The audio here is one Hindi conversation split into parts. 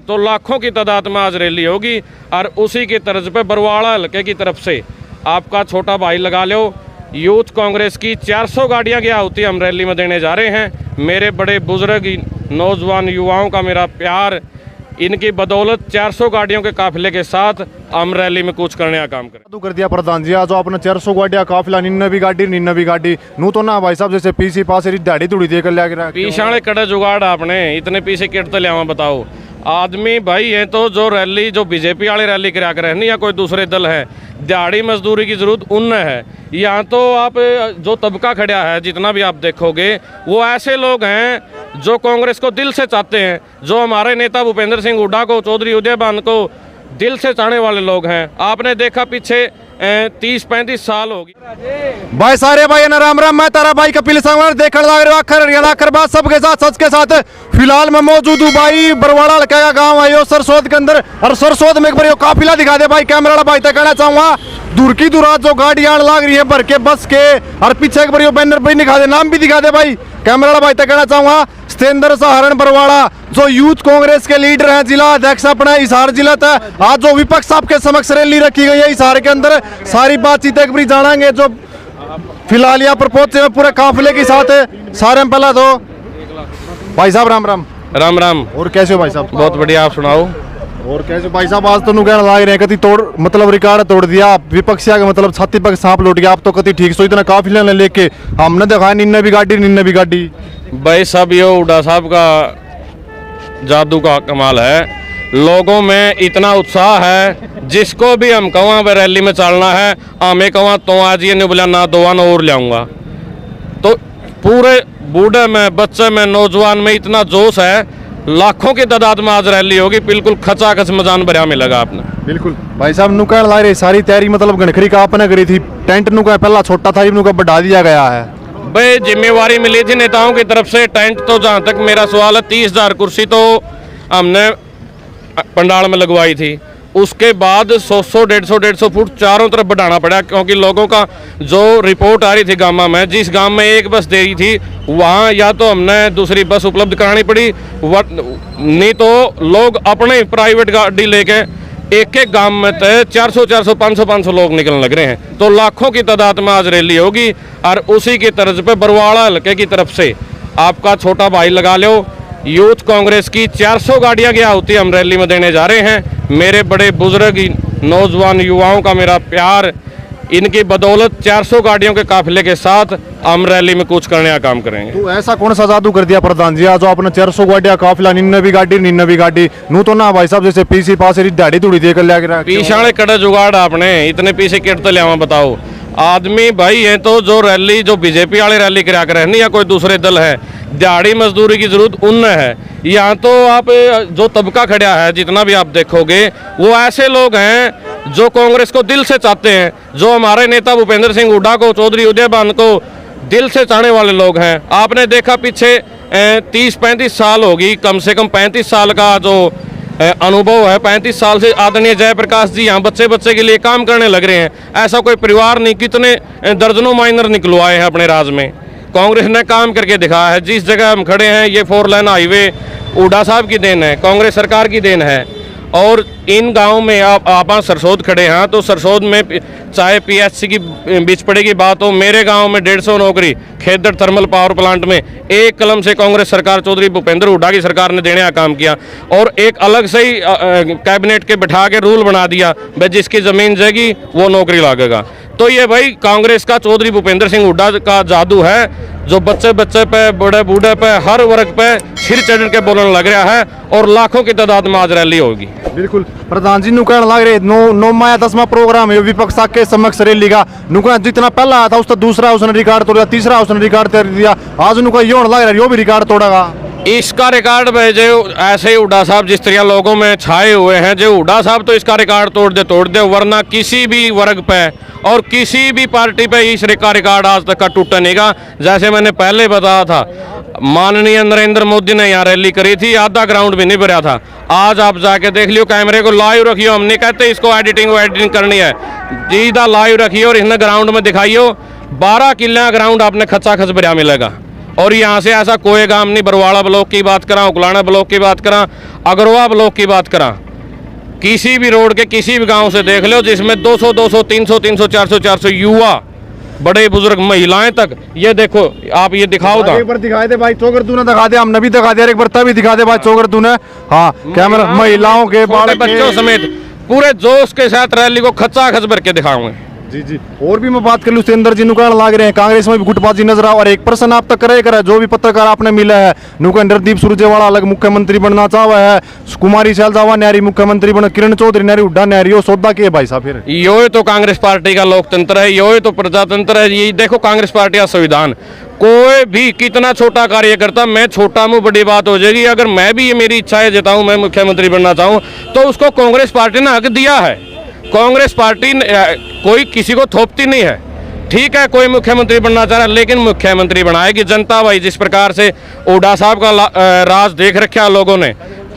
तो लाखों की तादाद में आज रैली होगी। और उसी की तर्ज पे बरवाड़ा हल्के की तरफ से आपका छोटा भाई लगा लो, यूथ कांग्रेस की 400 गाड़ियां क्या होती हम रैली में देने जा रहे हैं। मेरे बड़े बुजुर्ग नौजवान युवाओं का मेरा प्यार, इनकी बदौलत 400 गाड़ियों के काफिले के साथ हम रैली में कूच करने का काम करें। कर दिया प्रधान जी, आज आपने 400 गाड़ियां काफिला 99 गाड़ी नू तो ना भाई साहब जैसे पीसी पास दाढ़ी दुड़ी देकर लिया पीछाने कड़े जुगाड़ आपने इतने पीछे किट तो लिया बताओ। आदमी भाई है तो जो रैली जो बीजेपी वाले रैली करा कर या कोई दूसरे दल है, दिहाड़ी मजदूरी की जरूरत उन है। यहाँ तो आप जो तबका खड़ा है जितना भी आप देखोगे वो ऐसे लोग हैं जो कांग्रेस को दिल से चाहते हैं, जो हमारे नेता भूपेंद्र सिंह हुड्डा को, चौधरी उदयभान को दिल से चाहने वाले लोग हैं। आपने देखा पीछे 30-35 साल होगी भाई सारे भाई ना राम राम। मैं तारा भाई कपिल संगवार देखने लग रहे आखिर बात सबके साथ सच के साथ फिलहाल मैं मौजूद हूँ भाई बरवाड़ा हल्का का गाँव है सरसोद के अंदर। और सरसोद में एक बार काफिला दिखा दे भाई कैमरा वाला भाई तक कहना चाहूंगा। दूर की दूरात जो गाड़ियां लाग रही है भर के बस के, और पीछे एक बार बैनर पे दिखा दे, नाम भी दिखा दे भाई कैमरा वाला भाई तक कहना चाहूंगा। सतेंद्र सहारण बरवाड़ा जो यूथ कांग्रेस के लीडर हैं, जिला अध्यक्ष अपना हिसार जिला था। आज जो विपक्ष आपके समक्ष रैली रखी गई है हिसार के अंदर, सारी बातचीत एक बार जानेंगे। जो फिलहाल यहाँ पर पहुंचे पूरे काफिले के साथ सारे में पहला तो भाई साहब राम राम। राम राम। और कैसे हो भाई साहब? बहुत बढ़िया, आप सुनाओ। और कैसे भाई साहब? आज तो कहना लाग रहे हैं कति तोड़ मतलब रिकॉर्ड तोड़ दिया विपक्षिया का, मतलब छाती पर सांप लौट गया। आप तो कति ठीक सो इतना काफिला ने लेके हमने देखा 99 गाड़ी भाई सब ये हुड्डा साहब का जादू का कमाल है। लोगों में इतना उत्साह है, जिसको भी हम कहाँ पे रैली में चलना है हमें कहाँ तो आज ये नहीं बोला ना दोआ ना और लाऊंगा। तो पूरे बूढ़े में, बच्चे में, नौजवान में इतना जोश है, लाखों की तादाद में आज रैली होगी। बिल्कुल खचाखच मजान भरा मिलेगा आपने। बिल्कुल भाई साहब नु कह ला रहे सारी तैयारी मतलब गणखरी का आपने करी थी। टेंट नु का पहला छोटा था, नु का बढ़ा दिया गया है भाई। जिम्मेवारी मिली थी नेताओं की तरफ से। टेंट तो जहाँ तक मेरा सवाल है 30,000 कुर्सी तो हमने पंडाल में लगवाई थी। उसके बाद 100-150 फुट चारों तरफ बढ़ाना पड़ा, क्योंकि लोगों का जो रिपोर्ट आ रही थी गाँव में, जिस गांव में एक बस दे रही थी वहाँ या तो हमने दूसरी बस उपलब्ध करानी पड़ी, नहीं तो लोग अपने प्राइवेट गाड़ी लेके एक गांव में 400, 500 लोग निकलने लग रहे हैं। तो लाखों की तादाद में आज रैली होगी। और उसी की तर्ज पे बरवाड़ा हल्के की तरफ से आपका छोटा भाई लगा लो, यूथ कांग्रेस की 400 गाड़ियां क्या होती हम रैली में देने जा रहे हैं। मेरे बड़े बुजुर्ग नौजवान युवाओं का मेरा प्यार, इनकी बदौलत 400 गाड़ियों के काफिले के साथ हम रैली में कूच करने का काम करेंगे। तो ऐसा कौन सा जादू कर दिया प्रधान जी, आज आपने 400 गाड़ियां काफिला 99 गाड़ी नू तो ना भाई साहब जैसे पीसी पास दाढ़ी दुड़ी देकर लिया पीछाने कड़े जुगाड़ आपने इतने पीछे किट तो लिया बताओ। आदमी भाई है तो जो रैली जो बीजेपी वाले रैली करा कर या कोई दूसरे दल है, दिहाड़ी मजदूरी की जरूरत उन है। यहाँ तो आप जो तबका खड़ा है जितना भी आप देखोगे वो ऐसे लोग हैं जो कांग्रेस को दिल से चाहते हैं, जो हमारे नेता भूपेंद्र सिंह हुड्डा को, चौधरी उदयभान को दिल से चाहने वाले लोग हैं। आपने देखा पीछे 30-35 साल होगी, कम से कम 35 साल का जो अनुभव है। 35 साल से आदरणीय जयप्रकाश जी यहाँ बच्चे के लिए काम करने लग रहे हैं। ऐसा कोई परिवार नहीं, कितने दर्जनों माइनर निकलवाए हैं अपने राज में। कांग्रेस ने काम करके दिखाया है। जिस जगह हम खड़े हैं ये 4 लाइन हाईवे हुड्डा साहब की देन है, कांग्रेस सरकार की देन है। और इन गाँव में आप सरसोद खड़े हैं तो सरसोद में चाहे पीएचसी की बीच पड़े की बात हो, मेरे गांव में 150 नौकरी खेदड़ थर्मल पावर प्लांट में एक कलम से कांग्रेस सरकार, चौधरी भूपेंद्र हुड्डा की सरकार ने देने का काम किया। और एक अलग से ही कैबिनेट के बैठा के रूल बना दिया भाई जिसकी ज़मीन जाएगी वो नौकरी लागेगा। तो ये भाई कांग्रेस का, चौधरी भूपेंद्र सिंह हुड्डा का जादू है, जो बच्चे पे, बूढ़े पे, हर वर्ग पे सिर चढ़ के बोलने लग रहा है। और लाखों की तादाद में आज रैली होगी। बिल्कुल प्रधान जी कहने लग रहे 9वां 10वां प्रोग्राम है विपक्ष के समक्ष रैली का। नुका जितना पहला आया था उसका दूसरा उसने रिकॉर्ड तोड़ दिया, तीसरा उसने रिकॉर्ड तोड़ दिया, आज उनका ये होने लग रहा है यो भी रिकॉर्ड तोड़ेगा। इसका रिकॉर्ड जो ऐसे ही हुड्डा साहब जिस तरह लोगों में छाए हुए हैं, जो हुड्डा साहब तो इसका रिकॉर्ड तोड़ दे, वरना किसी भी वर्ग पे और किसी भी पार्टी पे इस रिकॉर्ड आज तक का टूटा नहीं गा। जैसे मैंने पहले बताया था, माननीय नरेंद्र मोदी ने यहाँ रैली करी थी, आधा ग्राउंड भी नहीं भरा था। आज आप जाके देख लियो, कैमरे को लाइव रखियो। हम नहीं कहते इसको एडिटिंग करनी है, सीधा लाइव रखियो और इसने ग्राउंड में दिखाइयो। 12 किला ग्राउंड आपने खचा खच भरा मिलेगा। और यहाँ से ऐसा कोई गांव नहीं, बरवाड़ा ब्लॉक की बात करा, उकलाना ब्लॉक की बात करा, अगरवा ब्लॉक की बात करा, किसी भी रोड के किसी भी गांव से देख लो जिसमें 200 200 300 300 400 400 युवा, बड़े बुजुर्ग, महिलाएं तक। ये देखो आप, ये दिखाओ था, एक बार दिखाए दे भाई, चोगर तूने दिखा दे, हमने भी दिखा दिया, एक बार तभी दिखा दे भाई चोगर तूने। हाँ कैमरा, महिलाओं के, छोटे बच्चों समेत पूरे जोश के साथ रैली को खचा खच भर के दिखाऊंगे। जी जी। और भी मैं बात कर लूँ, सुरेंद्र जी नुकान लाग रहे हैं, कांग्रेस में भी गुटबाजी नजर आ, और एक पर्सन आप तक करे जो भी पत्रकार आपने मिला है, नुकंदरदीप सुरजेवाला अलग मुख्यमंत्री बनना चाहवा है, कुमारी शैलजावा न्यारी मुख्यमंत्री बन, किरण चौधरी न्यारी, हुड्डा न्यारी, वो सौदा के भाई साहब फिर यो तो कांग्रेस पार्टी का लोकतंत्र है, यो तो प्रजातंत्र है। ये देखो कांग्रेस पार्टी का संविधान, कोई भी कितना छोटा कार्यकर्ता, मैं छोटा मुँह बड़ी बात हो जाएगी, अगर मैं भी ये मेरी इच्छाएं जताऊं, मैं मुख्यमंत्री बनना चाहूँ, तो उसको कांग्रेस पार्टी ने हक दिया है। कांग्रेस पार्टी कोई किसी को थोपती नहीं है। ठीक है, कोई मुख्यमंत्री बनना चाह रहा है, लेकिन मुख्यमंत्री बनाएगी जनता। भाई जिस प्रकार से हुड्डा साहब का राज देख रखा लोगों ने,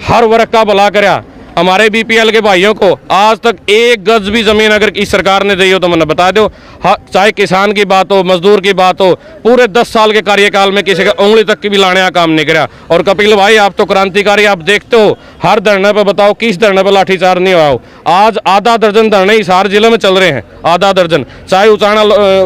हर वर्ग का भला करया, हमारे बीपीएल के भाइयों को आज तक एक गज भी जमीन अगर इस सरकार ने दी हो तो मैंने बता दो, चाहे किसान की बात हो, मजदूर की बात हो, पूरे 10 साल के कार्यकाल में किसी का उंगली तक की भी लाने का काम नहीं करा। और कपिल भाई आप तो क्रांतिकारी, आप देखते हो हर धरने पे, बताओ किस धरने पे लाठीचार्ज नहीं हुआ हो। आज आधा दर्जन धरने हिसार जिले में चल रहे हैं, आधा दर्जन। चाहे उचाना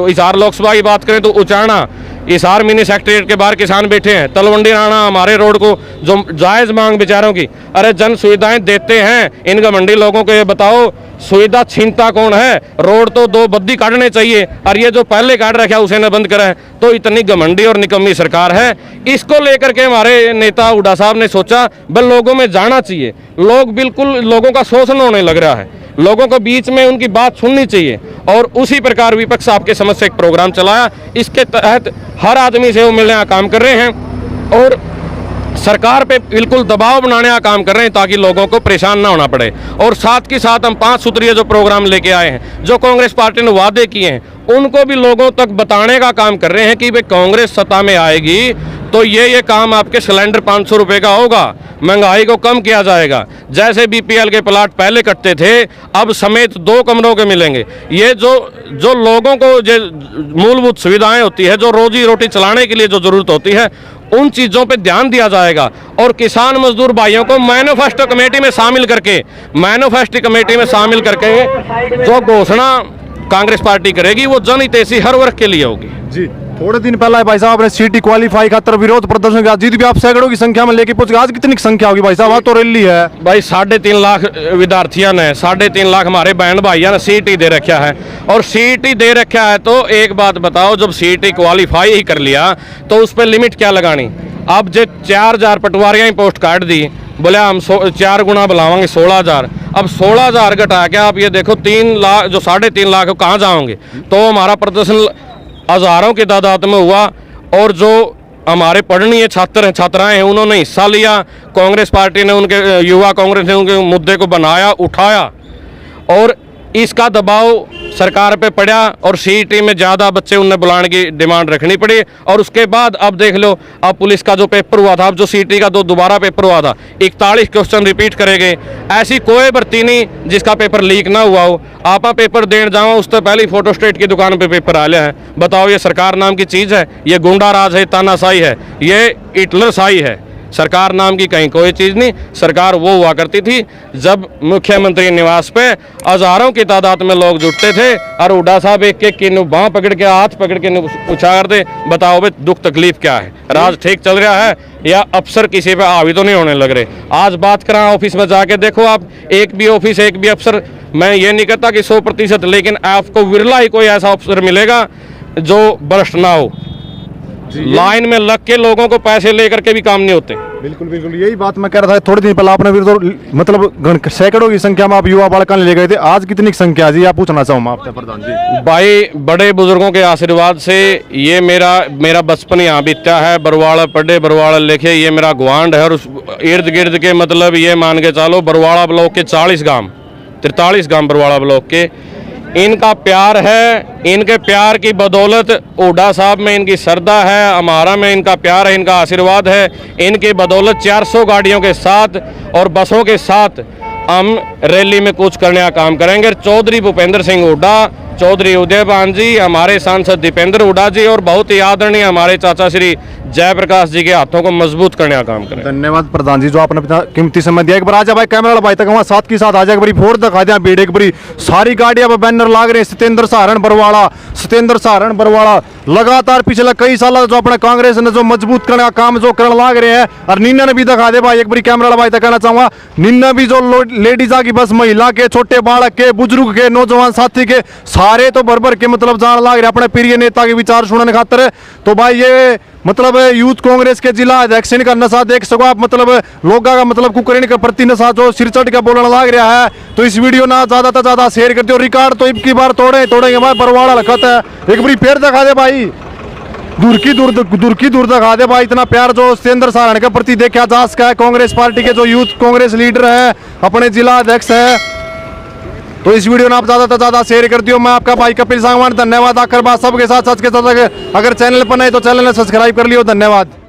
हिसार लोकसभा की बात करें तो उचाना हिसार मिनी सेक्रेटरीट के बाहर किसान बैठे हैं, तलवंडी राणा हमारे रोड को जो जायज मांग बेचारों की, अरे जन सुविधाएं देते हैं इन घमंडी लोगों को। ये बताओ सुविधा छीनता कौन है? रोड तो 2 बद्दी काटने चाहिए, और ये जो पहले काट रखा है उसे न बंद करा है। तो इतनी घमंडी और निकम्मी सरकार है। इसको लेकर के हमारे नेता हुड्डा साहब ने सोचा बल लोगों में जाना चाहिए, लोग बिल्कुल लोगों का शोषण होने लग रहा है, लोगों को बीच में उनकी बात सुननी चाहिए। और उसी प्रकार विपक्ष आपके समझ से एक प्रोग्राम चलाया, इसके तहत हर आदमी से वो मिलने का काम कर रहे हैं और सरकार पे बिल्कुल दबाव बनाने का काम कर रहे हैं ताकि लोगों को परेशान ना होना पड़े। और साथ के साथ हम 5 सूत्रीय जो प्रोग्राम लेके आए हैं, जो कांग्रेस पार्टी ने वादे किए हैं, उनको भी लोगों तक बताने का काम कर रहे हैं कि भाई कांग्रेस सत्ता में आएगी तो ये काम आपके सिलेंडर 500 रुपये का होगा, महंगाई को कम किया जाएगा, जैसे बीपीएल के प्लाट पहले कटते थे अब समेत 2 कमरों के मिलेंगे। ये जो लोगों को जो मूलभूत सुविधाएं होती है, जो रोजी रोटी चलाने के लिए जो जरूरत होती है, उन चीज़ों पे ध्यान दिया जाएगा। और किसान मजदूर भाइयों को मैनिफेस्टो कमेटी में शामिल करके जो घोषणा कांग्रेस पार्टी करेगी वो जनहितैषी हर वर्ग के लिए होगी। जी। थोड़े दिन पहले भाई साहब आपने सीटी क्वालिफाई खातर विरोध प्रदर्शन किया, जीत भी आप सैकड़ों की संख्या में लेके पहुंच गए, आज कितनी संख्या होगी भाई साहब? आज तो रैली है भाई, 3.5 लाख विद्यार्थियों ने, 3.5 लाख हमारे बहन भाइयों ने सीटी दे रखा है। और सीटी दे रखा है तो एक बात बताओ, जब सीटी क्वालिफाई ही कर लिया तो उस पर लिमिट क्या लगानी? अब जो 4000 पटवारियाँ ही पोस्ट काट दी, बोले हम 4 गुना बुलावांगे 16,000। अब 16,000 घटा के आप ये देखो 3 लाख, जो 3.5 लाख कहाँ जाओगे? तो हमारा प्रदर्शन हजारों की तादाद में हुआ। और जो हमारे पढ़नीय छात्र हैं, छात्राएं हैं, उन्होंने हिस्सा लिया। कांग्रेस पार्टी ने, उनके युवा कांग्रेस ने उनके मुद्दे को बनाया, उठाया, और इसका दबाव सरकार पे पड़ा और सीईटी में ज़्यादा बच्चे उन्हें बुलाने की डिमांड रखनी पड़ी। और उसके बाद अब देख लो, अब पुलिस का जो पेपर हुआ था, अब जो सीईटी का दोबारा पेपर हुआ था, 41 क्वेश्चन रिपीट करे गए। ऐसी कोई भर्ती नहीं जिसका पेपर लीक ना हुआ हो। आप पेपर देने जाओ उससे पहले ही फोटोस्टेट की दुकान पे पेपर आया है। बताओ ये सरकार नाम की चीज़ है? ये गुंडा राज है, तानाशाही है, ये हिटलरशाही है। सरकार नाम की कहीं कोई चीज़ नहीं। सरकार वो हुआ करती थी जब मुख्यमंत्री निवास पे हजारों की तादाद में लोग जुटते थे और हुड्डा साहब एक की बाँह पकड़ के, हाथ पकड़ के पूछा करते, बताओ भाई दुख तकलीफ क्या है, राज ठीक चल रहा है या अफसर किसी पे हावी तो नहीं होने लग रहे? आज बात करें ऑफिस में जाके देखो आप, एक भी ऑफिस, एक भी अफसर, मैं ये नहीं कहता कि 100%, लेकिन आपको विरला ही कोई ऐसा अफसर मिलेगा जो भ्रष्ट ना हो। लाइन में लग के लोगों को पैसे लेकर के भी काम नहीं होते। बिल्कुल बिल्कुल, यही बात मैं कह रहा था। थोड़े दिन पहले आपने मतलब सैकड़ों की संख्या में आप युवा बालक ले गए थे, आज कितनी संख्या जी? आप पूछना चाहूँ आपसे प्रधान जी। भाई बड़े बुजुर्गों के आशीर्वाद से ये मेरा बचपन यहाँ बीता है। बरवाड़ा पढ़े, बरवाड़ा लिखे, ये मेरा गुआंढ है। और उस इर्द गिर्द के मतलब ये मान के चलो, बरवाड़ा ब्लॉक के 40 गाँव, 43 गाँव बरवाड़ा ब्लॉक के, इनका प्यार है। इनके प्यार की बदौलत हुड्डा साहब में इनकी श्रद्धा है, हमारा में इनका प्यार है, इनका आशीर्वाद है। इनकी बदौलत 400 गाड़ियों के साथ और बसों के साथ हम रैली में कूच करने का काम करेंगे। चौधरी भूपेंद्र सिंह हुड्डा चौधरी उदयभान जी, हमारे सांसद दीपेंद्र हुड्डा जी और बहुत ही आदरणीय हमारे चाचा श्री जयप्रकाश जी के हाथों को मजबूत करने का काम करें। धन्यवाद प्रधान जी जो आपने अपना कीमती समय दिया। एक बार आजा भाई कैमरा वाला भाई तक वहाँ साथ की साथ आ जाए, एक बारी फोर दिखा दिया भीड़, एक बारी सारी गाड़ियां पर बैनर लाग रहे हैं सत्येंद्र सहारण बरवाड़ा लगातार पिछले कई साल जो अपने कांग्रेस ने जो मजबूत करने का काम जो करने लाग रहे हैं। और निन्ना ने भी दिखा दे भाई, एक बारी कैमरा वाला भाई तक कहना चाहूंगा, निन्ना भी जो लेडीज आ की बस महिला के, छोटे बालक के, बुजुर्ग के, नौजवान साथी के सारे तो भर के मतलब जान लाग रहे अपने प्रिय नेता के विचार सुनने खातर। तो भाई ये मतलब यूथ कांग्रेस के जिला अध्यक्ष का नशा देख सको आप, मतलब लोगों का मतलब कुकरेन के प्रति नशा जो सिर चढ़ के बोलने लाग रहा है। तो इस वीडियो ना ज्यादा से ज्यादा शेयर कर दो, रिकॉर्ड तो इब की बार तोड़ेंगे भाई, बरवाड़ा लखत है। एक बारी फिर दिखा दे भाई, दूर की दूर दिखा दे भाई, इतना प्यार जो सत्येंद्र सहारण के प्रति देखा जा सका है। कांग्रेस पार्टी के जो यूथ कांग्रेस लीडर है, अपने जिला अध्यक्ष है। तो इस वीडियो ने आप ज्यादा से ज्यादा शेयर कर दियो। मैं आपका भाई कपिल सांगवान, धन्यवाद। आखिर बात सबके साथ सच के साथ, अगर चैनल पर नहीं तो चैनल ने सब्सक्राइब कर लियो। धन्यवाद।